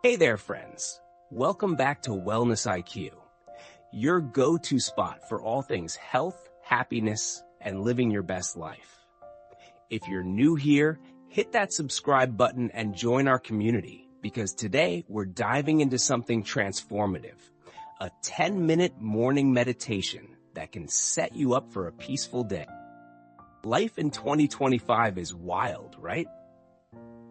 Hey there, friends. Welcome back to Wellness IQ, your go-to spot for all things health, happiness, and living your best life. If you're new here, hit that subscribe button and join our community, because today we're diving into something transformative, a 10-minute morning meditation that can set you up for a peaceful day. Life in 2025 is wild, right?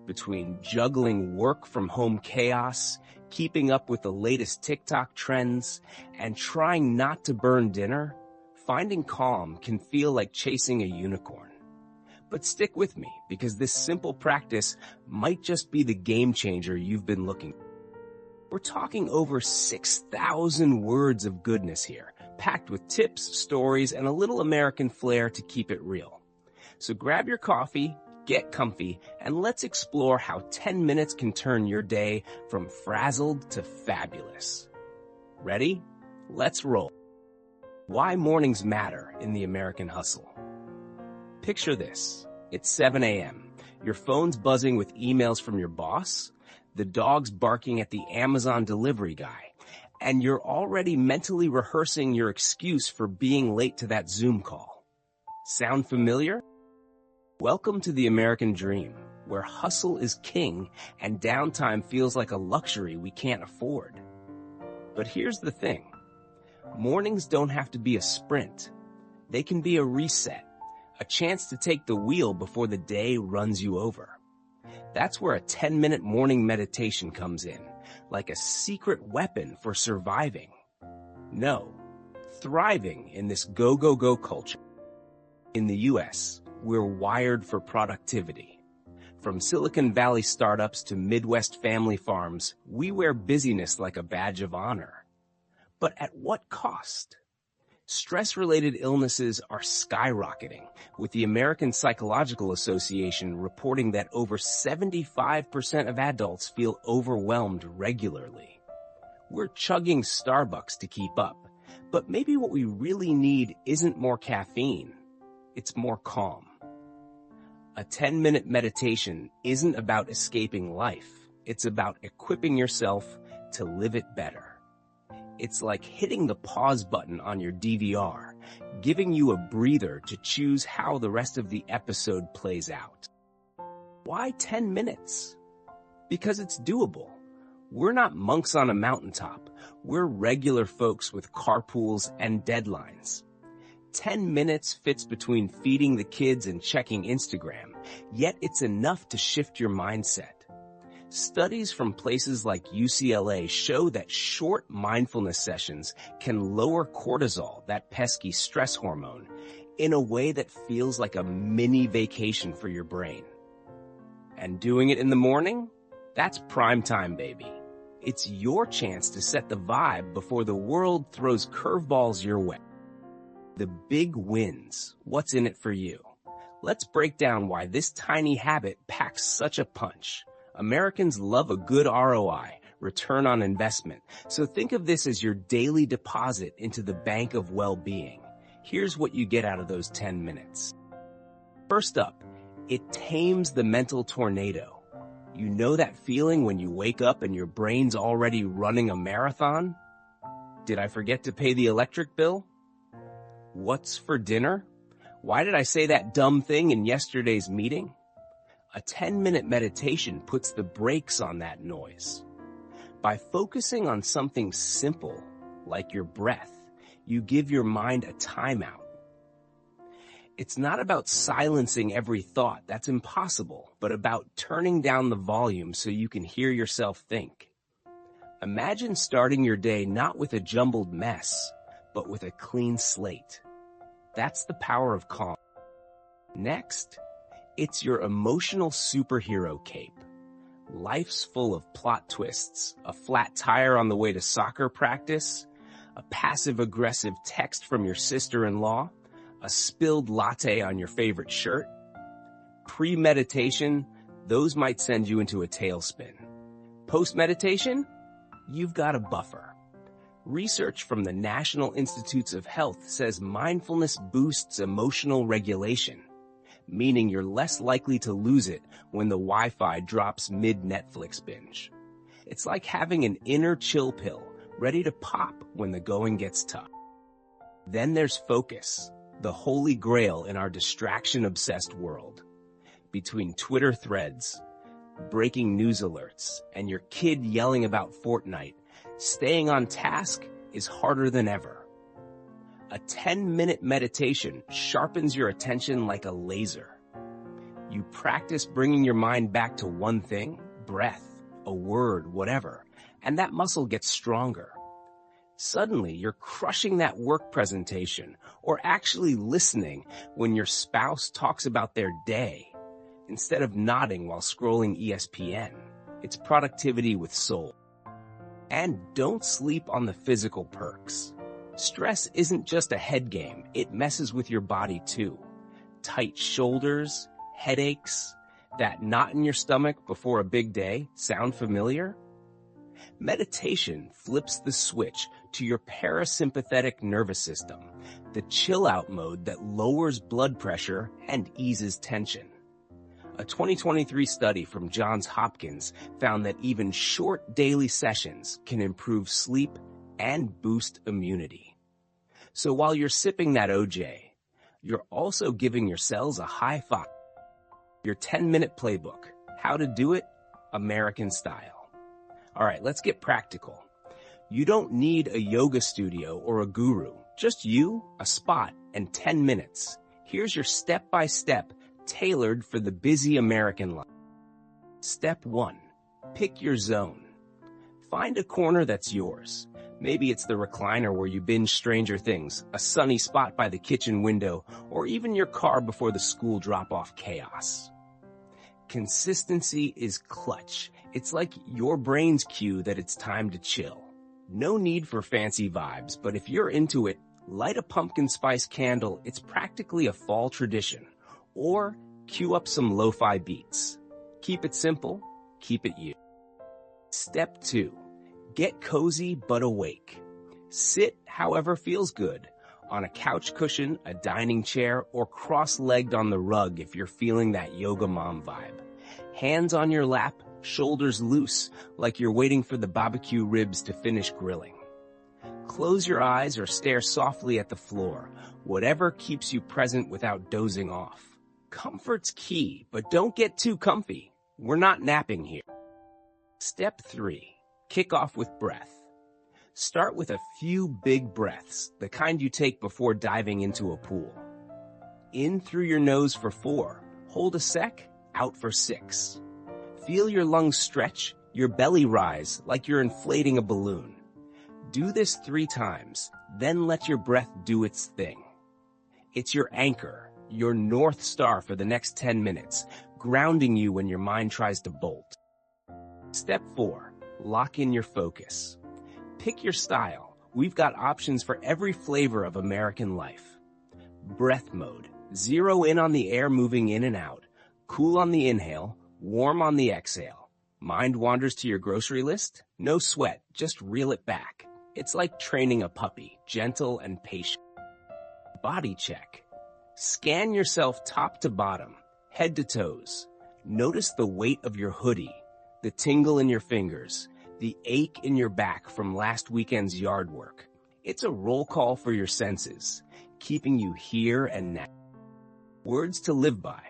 Between juggling work from home chaos, keeping up with the latest TikTok trends, and trying not to burn dinner, finding calm can feel like chasing a unicorn. But stick with me, because this simple practice might just be the game changer you've been looking for. We're talking over 6,000 words of goodness here, packed with tips, stories, and a little American flair to keep it real. So grab your coffee, get comfy, and let's explore how 10 minutes can turn your day from frazzled to fabulous. Ready? Let's roll. Why mornings matter in the American hustle. Picture this. It's 7 a.m. Your phone's buzzing with emails from your boss, the dog's barking at the Amazon delivery guy, and you're already mentally rehearsing your excuse for being late to that Zoom call. Sound familiar? Welcome to the American dream, where hustle is king and downtime feels like a luxury we can't afford. But here's the thing. Mornings don't have to be a sprint. They can be a reset, a chance to take the wheel before the day runs you over. That's where a 10-minute morning meditation comes in, like a secret weapon for surviving. No, thriving in this go-go-go culture. In the U.S., we're wired for productivity. From Silicon Valley startups to Midwest family farms, we wear busyness like a badge of honor. But at what cost? Stress-related illnesses are skyrocketing, with the American Psychological Association reporting that over 75% of adults feel overwhelmed regularly. We're chugging Starbucks to keep up, but maybe what we really need isn't more caffeine, it's more calm. A 10-minute meditation isn't about escaping life. It's about equipping yourself to live it better. It's like hitting the pause button on your DVR, giving you a breather to choose how the rest of the episode plays out. Why 10 minutes? Because it's doable. We're not monks on a mountaintop. We're regular folks with carpools and deadlines. 10 minutes fits between feeding the kids and checking Instagram, yet it's enough to shift your mindset. Studies from places like UCLA show that short mindfulness sessions can lower cortisol, that pesky stress hormone, in a way that feels like a mini vacation for your brain. And doing it in the morning? That's prime time, baby. It's your chance to set the vibe before the world throws curveballs your way. The big wins. What's in it for you? Let's break down why this tiny habit packs such a punch. Americans love a good ROI, return on investment. So think of this as your daily deposit into the bank of well-being. Here's what you get out of those 10 minutes. First up, it tames the mental tornado. You know that feeling when you wake up and your brain's already running a marathon? Did I forget to pay the electric bill? What's for dinner? Why did I say that dumb thing in yesterday's meeting? A 10-minute meditation puts the brakes on that noise. By focusing on something simple, like your breath, you give your mind a timeout. It's not about silencing every thought, that's impossible, but about turning down the volume so you can hear yourself think. Imagine starting your day not with a jumbled mess, but with a clean slate. That's the power of calm. Next, it's your emotional superhero cape. Life's full of plot twists, a flat tire on the way to soccer practice, a passive-aggressive text from your sister-in-law, a spilled latte on your favorite shirt. Pre-meditation, those might send you into a tailspin. Post-meditation, you've got a buffer. Research from the National Institutes of Health says mindfulness boosts emotional regulation, meaning you're less likely to lose it when the Wi-Fi drops mid-Netflix binge. It's like having an inner chill pill ready to pop when the going gets tough. Then there's focus, the holy grail in our distraction-obsessed world. Between Twitter threads, breaking news alerts, and your kid yelling about Fortnite, staying on task is harder than ever. A 10-minute meditation sharpens your attention like a laser. You practice bringing your mind back to one thing, breath, a word, whatever, and that muscle gets stronger. Suddenly, you're crushing that work presentation or actually listening when your spouse talks about their day instead of nodding while scrolling ESPN. It's productivity with soul. And don't sleep on the physical perks. Stress isn't just a head game, it messes with your body too. Tight shoulders, headaches, that knot in your stomach before a big day, sound familiar? Meditation flips the switch to your parasympathetic nervous system, the chill-out mode that lowers blood pressure and eases tension. A 2023 study from Johns Hopkins found that even short daily sessions can improve sleep and boost immunity. So while you're sipping that OJ, you're also giving your cells a high five. Your 10-minute playbook, how to do it, American style. All right, let's get practical. You don't need a yoga studio or a guru, just you, a spot, and 10 minutes. Here's your step-by-step tailored for the busy American life. Step 1, pick your zone. Find a corner that's yours. Maybe it's the recliner where you binge Stranger Things, a sunny spot by the kitchen window, or even your car before the school drop-off chaos. Consistency is clutch. It's like your brain's cue that it's time to chill. No need for fancy vibes, but if you're into it, light a pumpkin spice candle. It's practically a fall tradition. Or cue up some lo-fi beats. Keep it simple, keep it you. Step 2, get cozy but awake. Sit however feels good, on a couch cushion, a dining chair, or cross-legged on the rug if you're feeling that yoga mom vibe. Hands on your lap, shoulders loose, like you're waiting for the barbecue ribs to finish grilling. Close your eyes or stare softly at the floor, whatever keeps you present without dozing off. Comfort's key, but don't get too comfy. We're not napping here. Step 3, kick off with breath. Start with a few big breaths, the kind you take before diving into a pool. In through your nose for 4, hold a sec, out for 6. Feel your lungs stretch, your belly rise like you're inflating a balloon. Do this 3 times, then let your breath do its thing. It's your anchor, your North Star for the next 10 minutes, grounding you when your mind tries to bolt. Step 4, lock in your focus. Pick your style. We've got options for every flavor of American life. Breath mode, zero in on the air moving in and out, cool on the inhale, warm on the exhale. Mind wanders to your grocery list? No sweat, just reel it back. It's like training a puppy, gentle and patient. Body check. Scan yourself top to bottom, head to toes. Notice the weight of your hoodie, the tingle in your fingers, the ache in your back from last weekend's yard work. It's a roll call for your senses, keeping you here and now. Words to live by.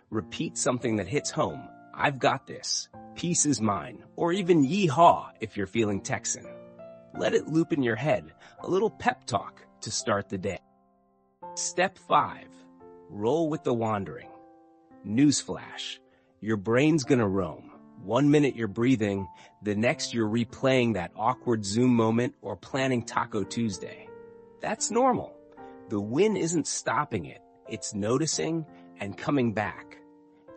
Repeat something that hits home. I've got this. Peace is mine. Or even yee-haw if you're feeling Texan. Let it loop in your head. A little pep talk to start the day. Step 5. Roll with the wandering. Newsflash. Your brain's gonna roam. 1 minute you're breathing, the next you're replaying that awkward Zoom moment or planning Taco Tuesday. That's normal. The win isn't stopping it. It's noticing and coming back.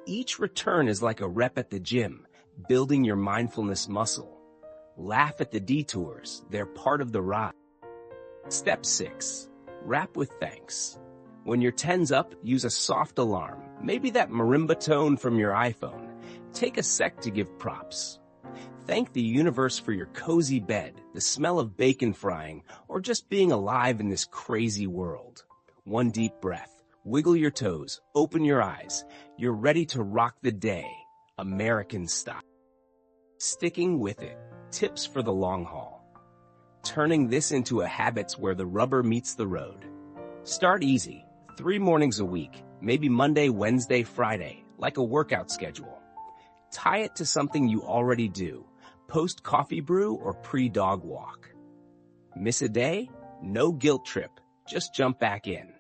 Each return is like a rep at the gym, building your mindfulness muscle. Laugh at the detours. They're part of the ride. Step 6. Wrap with thanks. When your 10's up, use a soft alarm, maybe that marimba tone from your iPhone. Take a sec to give props. Thank the universe for your cozy bed, the smell of bacon frying, or just being alive in this crazy world. 1 deep breath. Wiggle your toes. Open your eyes. You're ready to rock the day, American style. Sticking with it. Tips for the long haul. Turning this into a habit where the rubber meets the road. Start easy. 3 mornings a week, maybe Monday, Wednesday, Friday, like a workout schedule. Tie it to something you already do, post-coffee brew or pre-dog walk. Miss a day? No guilt trip, just jump back in.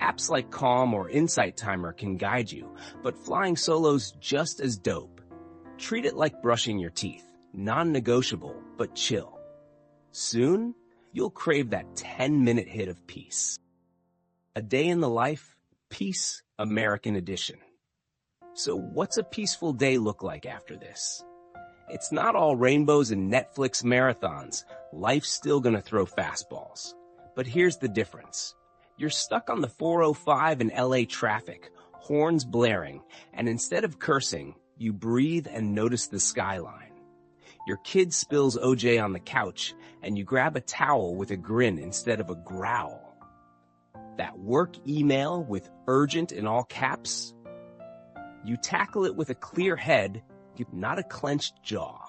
Apps like Calm or Insight Timer can guide you, but flying solo's just as dope. Treat it like brushing your teeth, non-negotiable, but chill. Soon, you'll crave that 10-minute hit of peace. A day in the life, Peace, American edition. So what's a peaceful day look like after this? It's not all rainbows and Netflix marathons. Life's still gonna throw fastballs. But here's the difference. You're stuck on the 405 in LA traffic, horns blaring, and instead of cursing, you breathe and notice the skyline. Your kid spills OJ on the couch, and you grab a towel with a grin instead of a growl. That work email with urgent in all caps, you tackle it with a clear head, not a clenched jaw.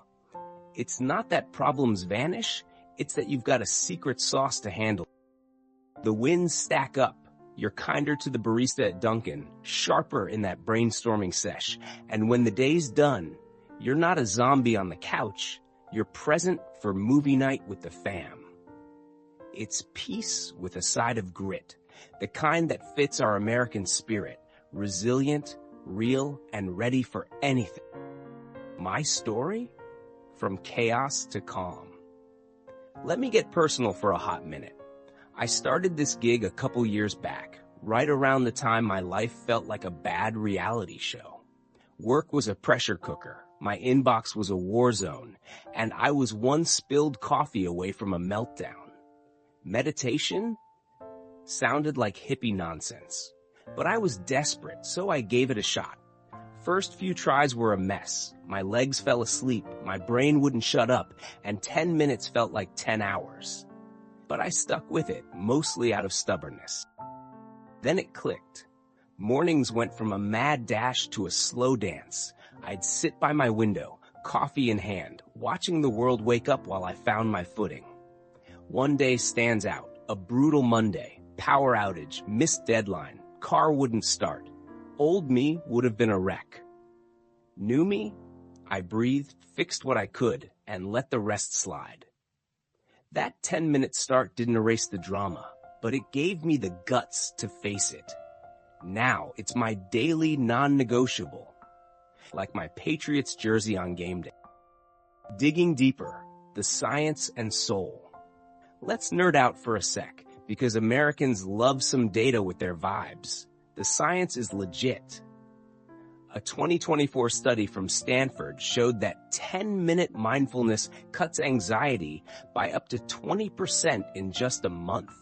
It's not that problems vanish, it's that you've got a secret sauce to handle. The wins stack up. You're kinder to the barista at Dunkin', sharper in that brainstorming sesh. And when the day's done, you're not a zombie on the couch, you're present for movie night with the fam. It's peace with a side of grit, the kind that fits our American spirit, resilient, real, and ready for anything. My story? From chaos to calm. Let me get personal for a hot minute. I started this gig a couple years back, right around the time my life felt like a bad reality show. Work was a pressure cooker, my inbox was a war zone, and I was one spilled coffee away from a meltdown. Meditation sounded like hippie nonsense, but I was desperate, so I gave it a shot. First few tries were a mess. My legs fell asleep, my brain wouldn't shut up, and 10 minutes felt like 10 hours. But I stuck with it, mostly out of stubbornness. Then it clicked. Mornings went from a mad dash to a slow dance. I'd sit by my window, coffee in hand, watching the world wake up while I found my footing. One day stands out, a brutal Monday, power outage, missed deadline, car wouldn't start. Old me would have been a wreck. New me? I breathed, fixed what I could, and let the rest slide. That 10-minute start didn't erase the drama, but it gave me the guts to face it. Now it's my daily non-negotiable, like my Patriots jersey on game day. Digging deeper, the science and soul. Let's nerd out for a sec, because Americans love some data with their vibes. The science is legit. A 2024 study from Stanford showed that 10-minute mindfulness cuts anxiety by up to 20% in just a month.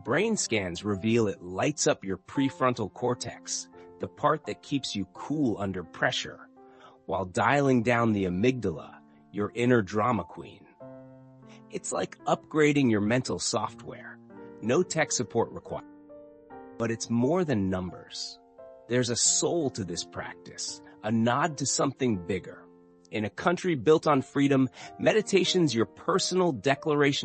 Brain scans reveal it lights up your prefrontal cortex, the part that keeps you cool under pressure, while dialing down the amygdala, your inner drama queen. It's like upgrading your mental software. No tech support required. But it's more than numbers. There's a soul to this practice, a nod to something bigger. In a country built on freedom, meditation's your personal declaration